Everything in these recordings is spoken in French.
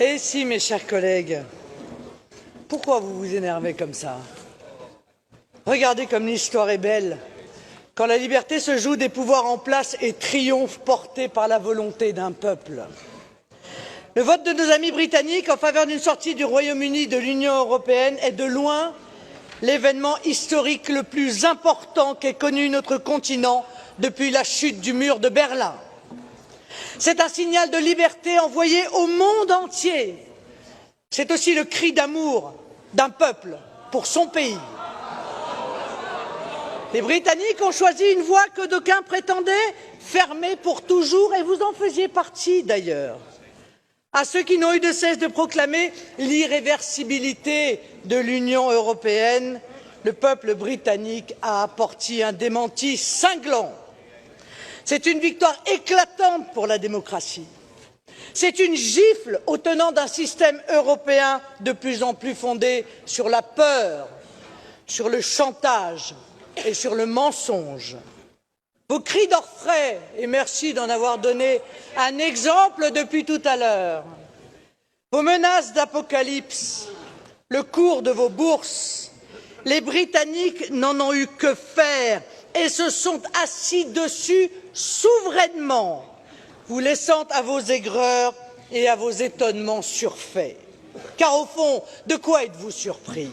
Et si, mes chers collègues, pourquoi vous vous énervez comme ça? Regardez comme l'histoire est belle. Quand la liberté se joue des pouvoirs en place et triomphe porté par la volonté d'un peuple. Le vote de nos amis britanniques en faveur d'une sortie du Royaume-Uni de l'Union européenne est de loin l'événement historique le plus important qu'ait connu notre continent depuis la chute du mur de Berlin. C'est un signal de liberté envoyé au monde entier. C'est aussi le cri d'amour d'un peuple pour son pays. Les Britanniques ont choisi une voie que d'aucuns prétendaient fermée pour toujours, et vous en faisiez partie d'ailleurs. À ceux qui n'ont eu de cesse de proclamer l'irréversibilité de l'Union européenne, le peuple britannique a apporté un démenti cinglant. C'est une victoire éclatante pour la démocratie. C'est une gifle aux tenants d'un système européen de plus en plus fondé sur la peur, sur le chantage et sur le mensonge. Vos cris d'orfraie, et merci d'en avoir donné un exemple depuis tout à l'heure, vos menaces d'apocalypse, le cours de vos bourses, les Britanniques n'en ont eu que faire et se sont assis dessus souverainement, vous laissant à vos aigreurs et à vos étonnements surfaits. Car au fond, de quoi êtes-vous surpris?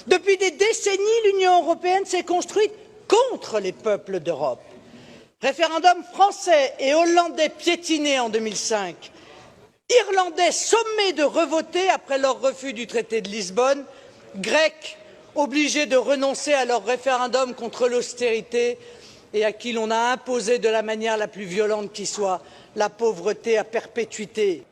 Depuis des décennies, l'Union européenne s'est construite contre les peuples d'Europe. Référendum français et hollandais piétinés en 2005, Irlandais sommés de revoter après leur refus du traité de Lisbonne, Grecs obligés de renoncer à leur référendum contre l'austérité et à qui l'on a imposé de la manière la plus violente qui soit la pauvreté à perpétuité.